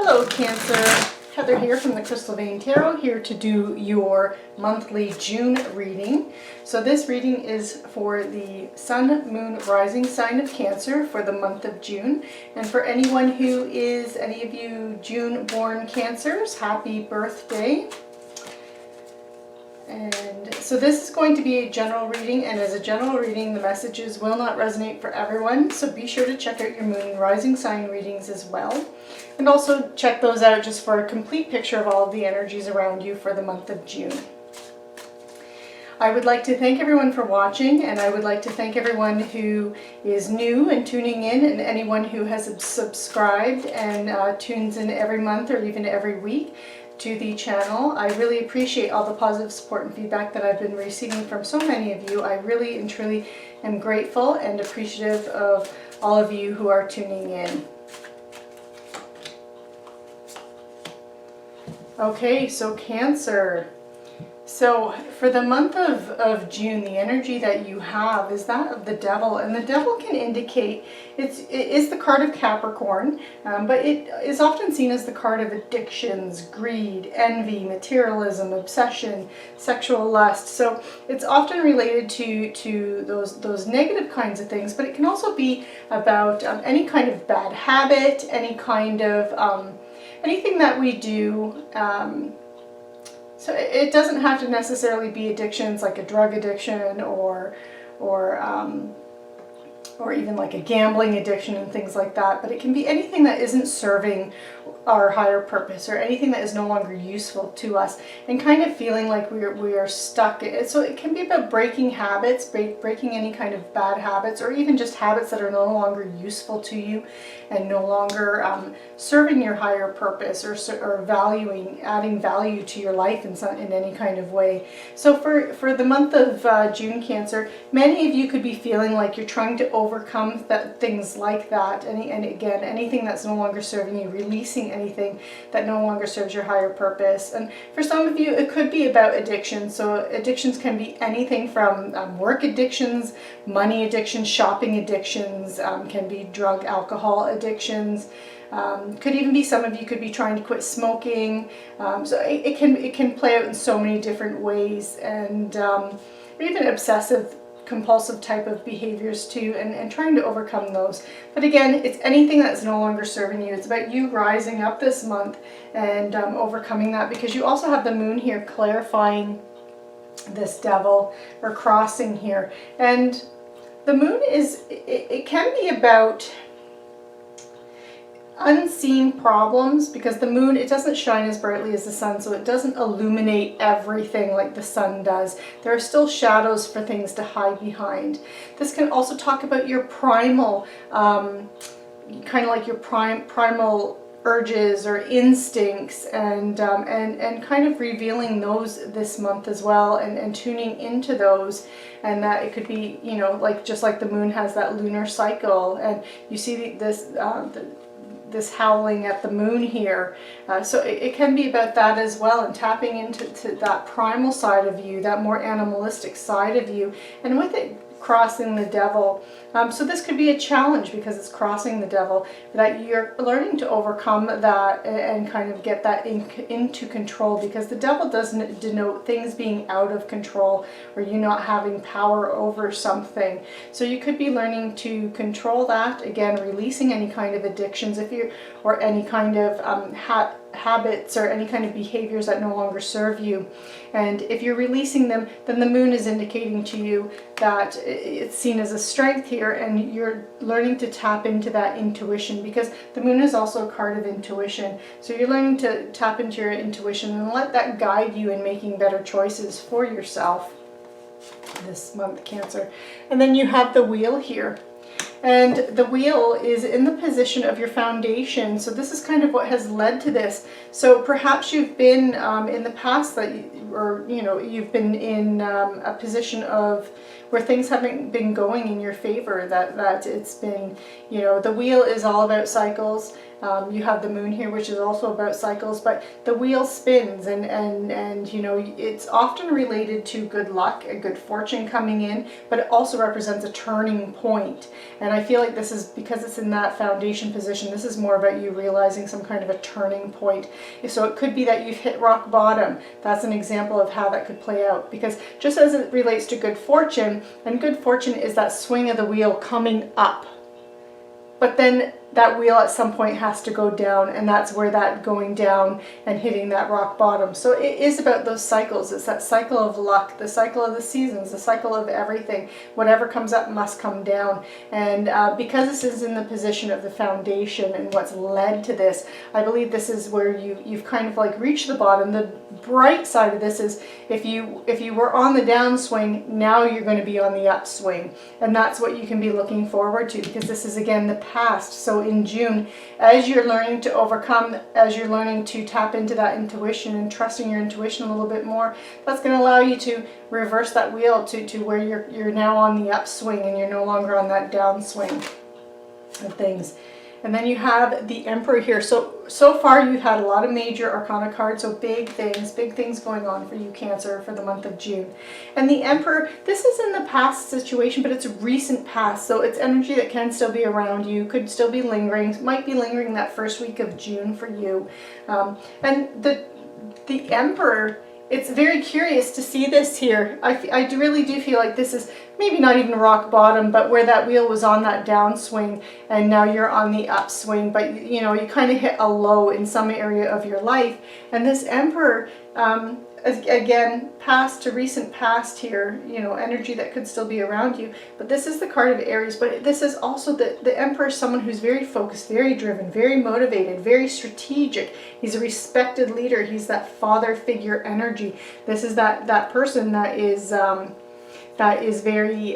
Hello Cancer, Heather here from the Crystal Vein Tarot, here to do your monthly June reading. So this reading is for the Sun, Moon, Rising sign of Cancer for the month of June. And for anyone who is, any of you June born Cancers, happy birthday. And so this is going to be a general reading, and as a general reading the messages will not resonate for everyone, so be sure to check out your Moon and Rising sign readings as well. And also check those out just for a complete picture of all of the energies around you for the month of June. I would like to thank everyone for watching, and I would like to thank everyone who is new and tuning in, and anyone who has subscribed and tunes in every month or even every week to the channel. I really appreciate all the positive support and feedback that I've been receiving from so many of you. I really and truly am grateful and appreciative of all of you who are tuning in. Okay, so Cancer. So for the month of June, the energy that you have is that of the Devil, and the Devil can indicate, it is the card of Capricorn, but it is often seen as the card of addictions, greed, envy, materialism, obsession, sexual lust. So it's often related to those negative kinds of things, but it can also be about any kind of bad habit, any kind of anything that we do. So it doesn't have to necessarily be addictions like a drug addiction or even like a gambling addiction and things like that, but it can be anything that isn't serving our higher purpose or anything that is no longer useful to us and kind of feeling like we are stuck. So it can be about breaking habits, breaking any kind of bad habits, or even just habits that are no longer useful to you and no longer serving your higher purpose or adding value to your life in any kind of way. So for the month of June, Cancer, many of you could be feeling like you're trying to overcome things like that, and again, anything that's no longer serving you, releasing anything that no longer serves your higher purpose. And for some of you, it could be about addiction. So addictions can be anything from work addictions, money addictions, shopping addictions, can be drug, alcohol addictions. Could even be, some of you could be trying to quit smoking. So it can play out in so many different ways, and or even obsessive compulsive type of behaviors too, and trying to overcome those. But again, it's anything that's no longer serving you. It's about you rising up this month and overcoming that, because you also have the Moon here clarifying this Devil or crossing here. And the Moon is, it can be about unseen problems, because the Moon, it doesn't shine as brightly as the Sun, so it doesn't illuminate everything like the Sun does. There are still shadows for things to hide behind. This can also talk about your primal, kind of like your primal urges or instincts, and kind of revealing those this month as well, and tuning into those. And that it could be, you know, like just like the Moon has that lunar cycle, and you see this howling at the Moon here. So it can be about that as well, and tapping into that primal side of you, that more animalistic side of you, and with it crossing the Devil. So this could be a challenge because it's crossing the Devil, that you're learning to overcome that and kind of get that into control, because the Devil doesn't denote things being out of control or you not having power over something. So you could be learning to control that, again, releasing any kind of addictions or any kind of habits or any kind of behaviors that no longer serve you. And if you're releasing them, then the Moon is indicating to you that it's seen as a strength here, and you're learning to tap into that intuition, because the Moon is also a card of intuition. So you're learning to tap into your intuition and let that guide you in making better choices for yourself this month, Cancer. And then you have the Wheel here. And the Wheel is in the position of your foundation. So this is kind of what has led to this. So perhaps you've been in the past you've been in a position of where things haven't been going in your favor, that it's been, you know, the wheel is all about cycles. You have the moon here, which is also about cycles, but the wheel spins, and you know, it's often related to good luck, a good fortune coming in, but it also represents a turning point. And I feel like this is, because it's in that foundation position, this is more about you realizing some kind of a turning point. So it could be that you've hit rock bottom. That's an example of how that could play out, because just as it relates to good fortune, and good fortune is that swing of the wheel coming up, but then that wheel at some point has to go down, and that's where that going down and hitting that rock bottom. So it is about those cycles. It's that cycle of luck, the cycle of the seasons, the cycle of everything. Whatever comes up must come down. And because this is in the position of the foundation and what's led to this, I believe this is where you've kind of like reached the bottom. The bright side of this is if you were on the downswing, now you're going to be on the upswing. And that's what you can be looking forward to, because this is again the past. So in June, as you're learning to overcome, as you're learning to tap into that intuition and trusting your intuition a little bit more, that's going to allow you to reverse that wheel to where you're now on the upswing and you're no longer on that downswing of things. And then you have the Emperor here. So far you've had a lot of major arcana cards, so big things going on for you, Cancer, for the month of June. And the Emperor, this is in the past situation, but it's recent past, so it's energy that can still be around you, could still be lingering, might be lingering that first week of June for you. And the Emperor, it's very curious to see this here. I really do feel like this is maybe not even rock bottom, but where that wheel was on that downswing and now you're on the upswing, but you know, you kind of hit a low in some area of your life. And this Emperor, again, past to recent past here, you know, energy that could still be around you. But this is the card of Aries, but this is also the Emperor is someone who's very focused, very driven, very motivated, very strategic. He's a respected leader. He's that father figure energy. This is that person that is very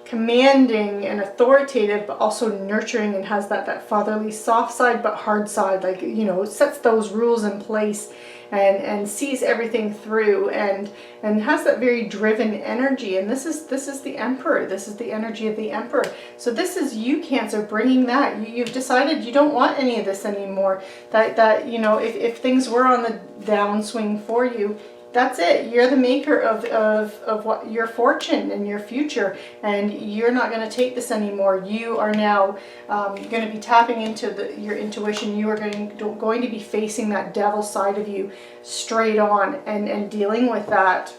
commanding and authoritative, but also nurturing, and has that fatherly soft side but hard side, like, you know, sets those rules in place and sees everything through, and has that very driven energy. And this is the Emperor. This is the energy of the Emperor. So this is you, Cancer, bringing that. You've decided you don't want any of this anymore. That you know, if things were on the downswing for you, that's it. You're the maker of what your fortune and your future, and you're not going to take this anymore. You are now going to be tapping into your intuition. You are going to be facing that devil side of you straight on and dealing with that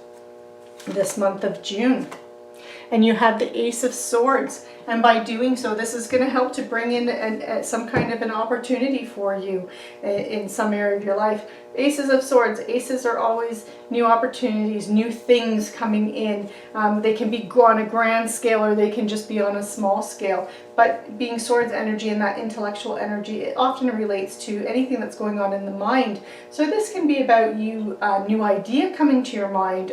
this month of June. And you have the Ace of Swords, and by doing so, this is going to help to bring in some kind of an opportunity for you in some area of your life. Aces of Swords, aces are always new opportunities, new things coming in. They can be on a grand scale, or they can just be on a small scale. But being Swords energy and that intellectual energy, it often relates to anything that's going on in the mind. So this can be about you, a new idea coming to your mind,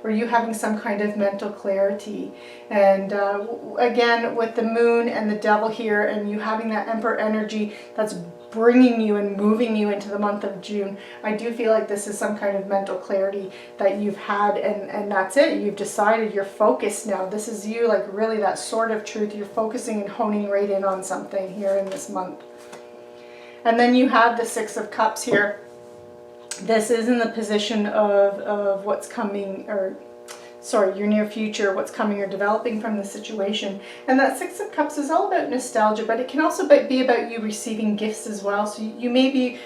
or you having some kind of mental clarity. And again, with the Moon and the Devil here, and you having that Emperor energy that's bringing you and moving you into the month of June, I do feel like this is some kind of mental clarity that you've had, and that's it. You've decided, you're focused now. This is you, like really that sword of truth. You're focusing and honing right in on something here in this month. And then you have the Six of Cups here. This is in the position of what's coming, or sorry, your near future, what's coming or developing from the situation. And that Six of Cups is all about nostalgia, but it can also be about you receiving gifts as well. So you may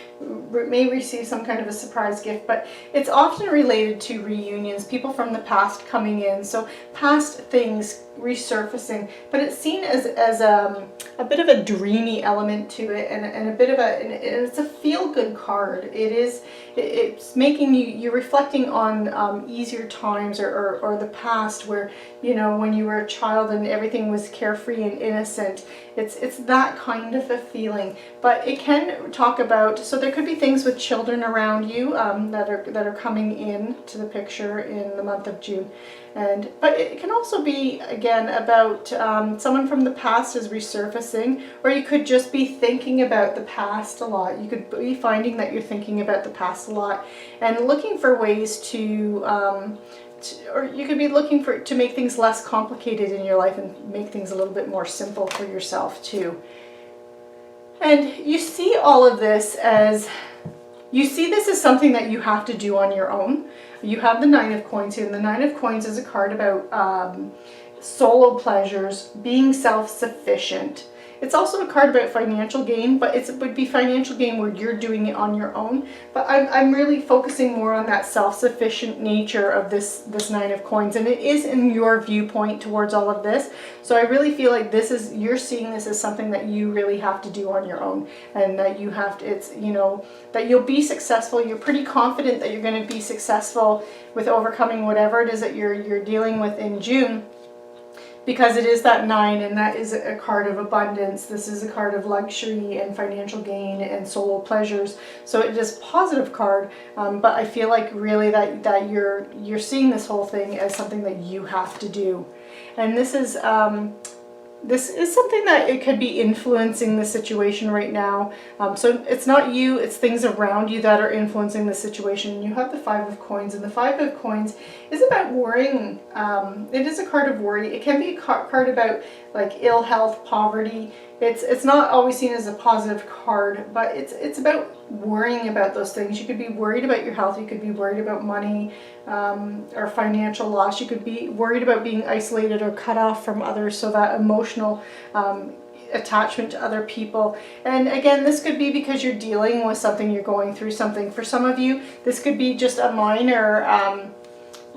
receive some kind of a surprise gift, but it's often related to reunions, people from the past coming in. So past things resurfacing, but it's seen as a bit of a dreamy element to it, and a bit of it's a feel-good card. It's making you're reflecting on easier times or the past, where, you know, when you were a child and everything was carefree and innocent. It's that kind of a feeling. But it can talk about, so there could be things with children around you that are coming in to the picture in the month of June. But it can also be, again, about someone from the past is resurfacing, or you could just be thinking about the past a lot. You could be finding that you're thinking about the past a lot and looking for ways to or you could be looking to make things less complicated in your life and make things a little bit more simple for yourself too. And you see all of this as, you see this as something that you have to do on your own. You have the Nine of Coins here, and the Nine of Coins is a card about solo pleasures, being self-sufficient. It's also a card about financial gain, but it would be financial gain where you're doing it on your own. But I'm really focusing more on that self-sufficient nature of this Nine of Coins, and it is in your viewpoint towards all of this. So I really feel like this is, you're seeing this as something that you really have to do on your own, and that you have to, it's, you know, that you'll be successful. You're pretty confident that you're going to be successful with overcoming whatever it is that you're dealing with in June. Because it is that 9, and that is a card of abundance. This is a card of luxury and financial gain and solo pleasures. So it is a positive card, but I feel like really that you're seeing this whole thing as something that you have to do. And this is something that it could be influencing the situation right now. So it's not you, it's things around you that are influencing the situation. You have the Five of Coins, and the Five of Coins is about worrying. It is a card of worry. It can be a card about like ill health, poverty. It's not always seen as a positive card, but it's about worrying about those things. You could be worried about your health. You could be worried about money or financial loss. You could be worried about being isolated or cut off from others, so that emotional attachment to other people. And again, this could be because you're dealing with something, you're going through something. For some of you, this could be just a minor,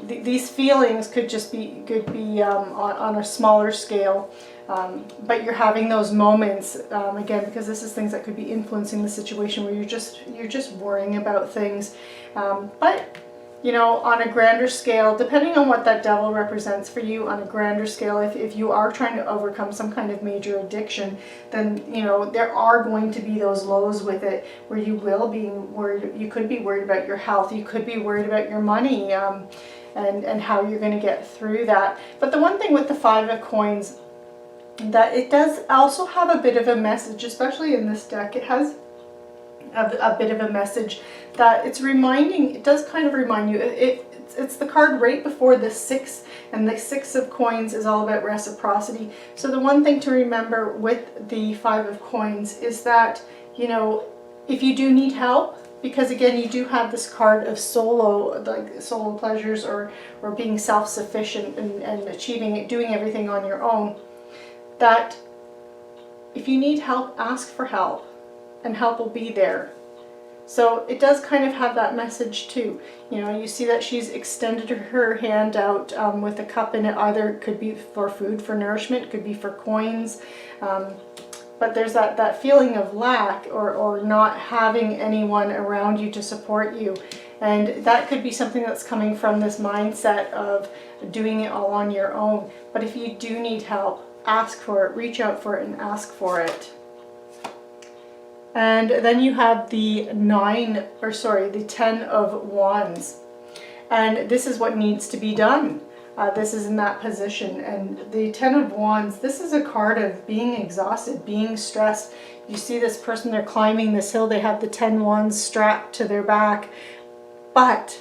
these feelings could be on a smaller scale. But you're having those moments, again, because this is things that could be influencing the situation where you're just worrying about things. But, you know, on a grander scale, depending on what that devil represents for you, on a grander scale, if you are trying to overcome some kind of major addiction, then, you know, there are going to be those lows with it where you will be worried. You could be worried about your health. You could be worried about your money, and how you're going to get through that. But the one thing with the Five of Coins, that it does also have a bit of a message, especially in this deck. It has a bit of a message that it's reminding, it does kind of remind you, it's the card right before the 6, and the 6 of Coins is all about reciprocity. So the one thing to remember with the Five of Coins is that, you know, if you do need help, because again, you do have this card of solo pleasures or being self-sufficient and achieving it, doing everything on your own, that if you need help, ask for help, and help will be there. So it does kind of have that message too. You know, you see that she's extended her hand out with a cup in it. Either it could be for food, for nourishment, could be for coins. But there's that feeling of lack or not having anyone around you to support you. And that could be something that's coming from this mindset of doing it all on your own. But if you do need help, ask for it, reach out for it, and ask for it. And then you have the 10 of Wands. And this is what needs to be done. This is in that position. And the 10 of Wands, this is a card of being exhausted, being stressed. You see this person, they're climbing this hill, they have the 10 wands strapped to their back, but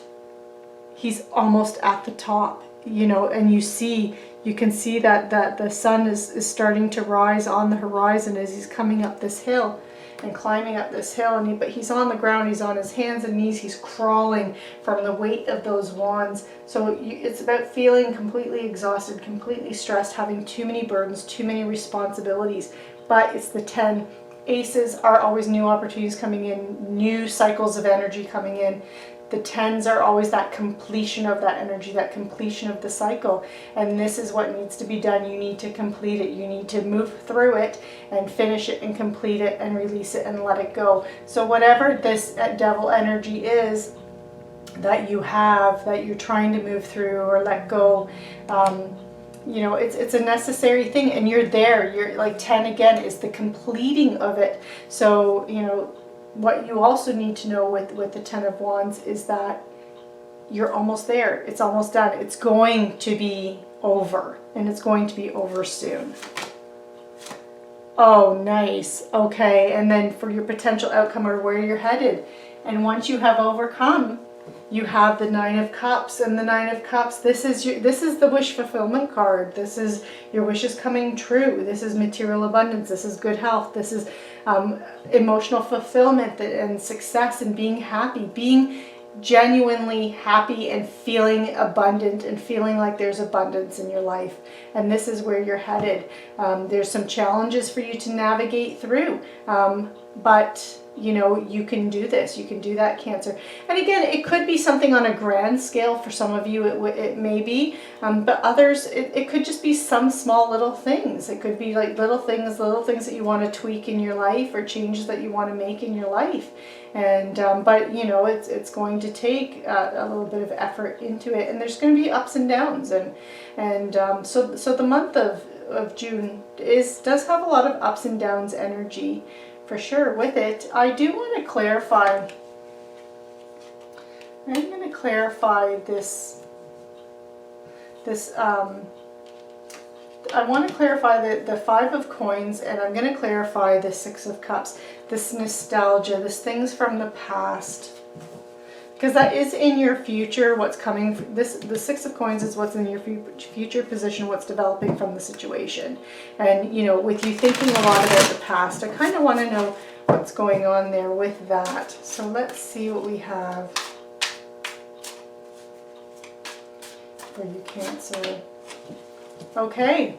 he's almost at the top, you know, and you can see that the sun is starting to rise on the horizon as he's coming up this hill and climbing up this hill, but he's on the ground, he's on his hands and knees, he's crawling from the weight of those wands. So it's about feeling completely exhausted, completely stressed, having too many burdens, too many responsibilities. But it's the 10. Aces are always new opportunities coming in, new cycles of energy coming in. The 10s are always that completion of that energy, that completion of the cycle. And this is what needs to be done. You need to complete it. You need to move through it and finish it and complete it and release it and let it go. So whatever this devil energy is that you have, that you're trying to move through or let go, you know, it's a necessary thing, and you're there. You're like 10 again is the completing of it. So, you know, what you also need to know with the 10 of Wands is that you're almost there. It's almost done. It's going to be over, and it's going to be over soon. Oh, nice. Okay, and then for your potential outcome or where you're headed. And once you have overcome, You have the Nine of Cups, and the Nine of Cups, this is the wish fulfillment card. This is your wishes coming true. This is material abundance. This is good health. This is emotional fulfillment and success and being happy, being genuinely happy and feeling abundant and feeling like there's abundance in your life. And this is where you're headed. There's some challenges for you to navigate through, but you know, you can do this. You can do that, Cancer. And again, it could be something on a grand scale. For some of you, it may be, but others, it could just be some small little things. It could be like little things that you want to tweak in your life, or changes that you want to make in your life. And but you know, it's going to take a little bit of effort into it, and there's going to be ups and downs, and so the month of June does have a lot of ups and downs energy. For sure with it. I do want to clarify, I'm going to clarify this, I want to clarify the Five of Coins, and I'm going to clarify the Six of Cups, this nostalgia, this things from the past. Because that is in your future, what's coming. The Six of Coins is what's in your future position, what's developing from the situation. And, you know, with you thinking a lot about the past, I kind of want to know what's going on there with that. So let's see what we have for you, Cancer. Okay,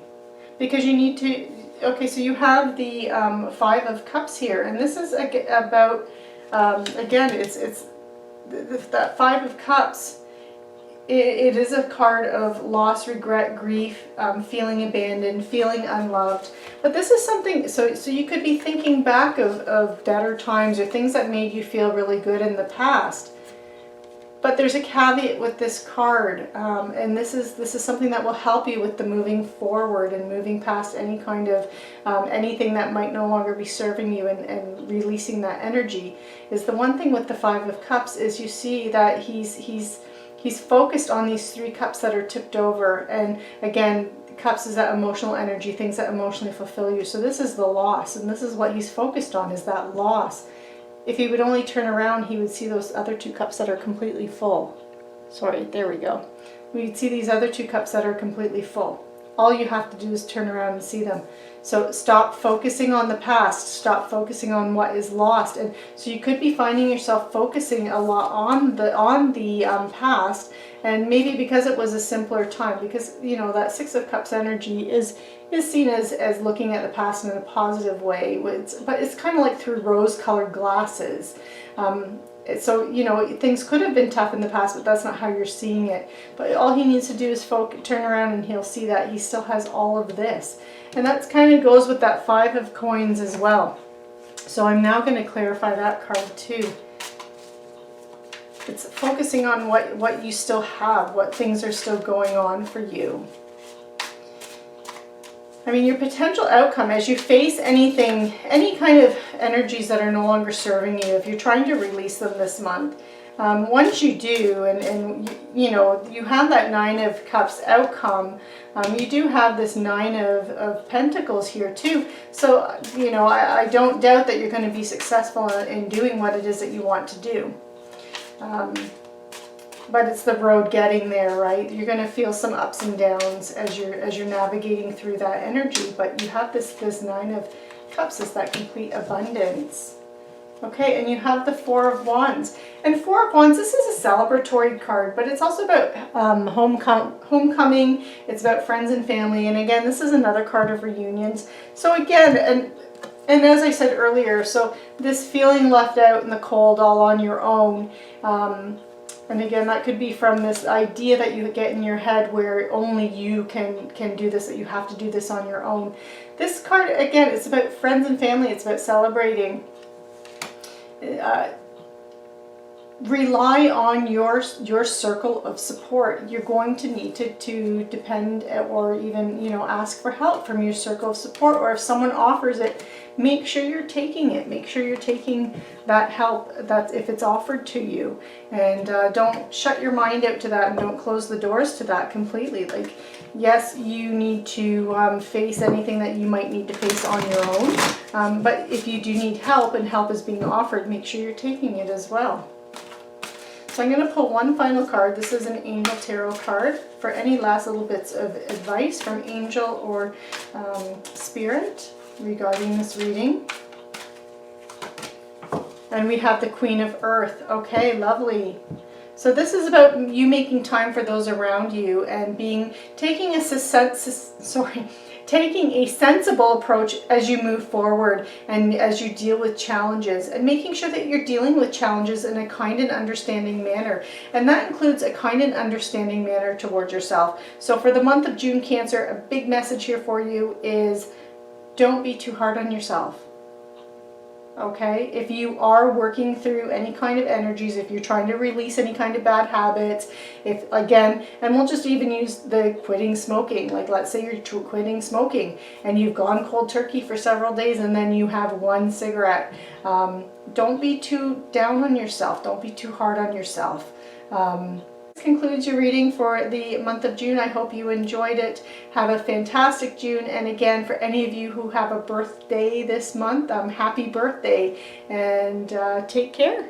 because you need to, okay, so you have the Five of Cups here. And this is about, again, it's that Five of Cups, it is a card of loss, regret, grief, feeling abandoned, feeling unloved. But this is something, so you could be thinking back of better times or things that made you feel really good in the past. But there's a caveat with this card, and this is something that will help you with the moving forward and moving past any kind of anything that might no longer be serving you, and releasing that energy. Is the one thing with the Five of Cups is you see that he's focused on these three cups that are tipped over, and again, cups is that emotional energy, things that emotionally fulfill you. So this is the loss, and this is what he's focused on, is that loss. If he would only turn around, he would see those other two cups that are completely full. Sorry, there we go. We'd see these other two cups that are completely full. All you have to do is turn around and see them. So stop focusing on the past, stop focusing on what is lost. And so you could be finding yourself focusing a lot on the past, and maybe because it was a simpler time, because you know that Six of Cups energy is seen as looking at the past in a positive way, but it's kind of like through rose-colored glasses. So, you know, things could have been tough in the past, but that's not how you're seeing it. But all he needs to do is turn around, and he'll see that he still has all of this. And that kind of goes with that Five of Coins as well. So I'm now going to clarify that card too. It's focusing on what you still have, what things are still going on for you. I mean, your potential outcome as you face anything, any kind of energies that are no longer serving you, if you're trying to release them this month, once you do, and you know, you have that Nine of Cups outcome, you do have this Nine of Pentacles here too. So, you know, I don't doubt that you're going to be successful in doing what it is that you want to do. But it's the road getting there, right? You're going to feel some ups and downs as you're navigating through that energy. But you have this Nine of Cups is that complete abundance. Okay, and you have the Four of Wands. And Four of Wands, this is a celebratory card, but it's also about homecoming. It's about friends and family. And again, this is another card of reunions. So again, and as I said earlier, so this feeling left out in the cold all on your own. And again, that could be from this idea that you get in your head where only you can do this, that you have to do this on your own. This card, again, it's about friends and family. It's about celebrating. Rely on your circle of support. You're going to need to depend or even, you know, ask for help from your circle of support. Or if someone offers it, make sure you're taking it. Make sure you're taking that help that if it's offered to you. And don't shut your mind out to that, and don't close the doors to that completely. Like, yes, you need to face anything that you might need to face on your own. But if you do need help and help is being offered, make sure you're taking it as well. So I'm going to pull one final card. This is an Angel Tarot card for any last little bits of advice from Angel or Spirit regarding this reading. And we have the Queen of Earth. Okay, lovely. So this is about you making time for those around you and taking a sensible approach as you move forward and as you deal with challenges, and making sure that you're dealing with challenges in a kind and understanding manner. And that includes a kind and understanding manner towards yourself. So for the month of June, Cancer, a big message here for you is don't be too hard on yourself. Okay, if you are working through any kind of energies, if you're trying to release any kind of bad habits, if again, and we'll just even use the quitting smoking, like let's say you're quitting smoking and you've gone cold turkey for several days and then you have one cigarette. Don't be too down on yourself. Don't be too hard on yourself. This concludes your reading for the month of June. I hope you enjoyed it. Have a fantastic June. And again, for any of you who have a birthday this month, happy birthday, and take care.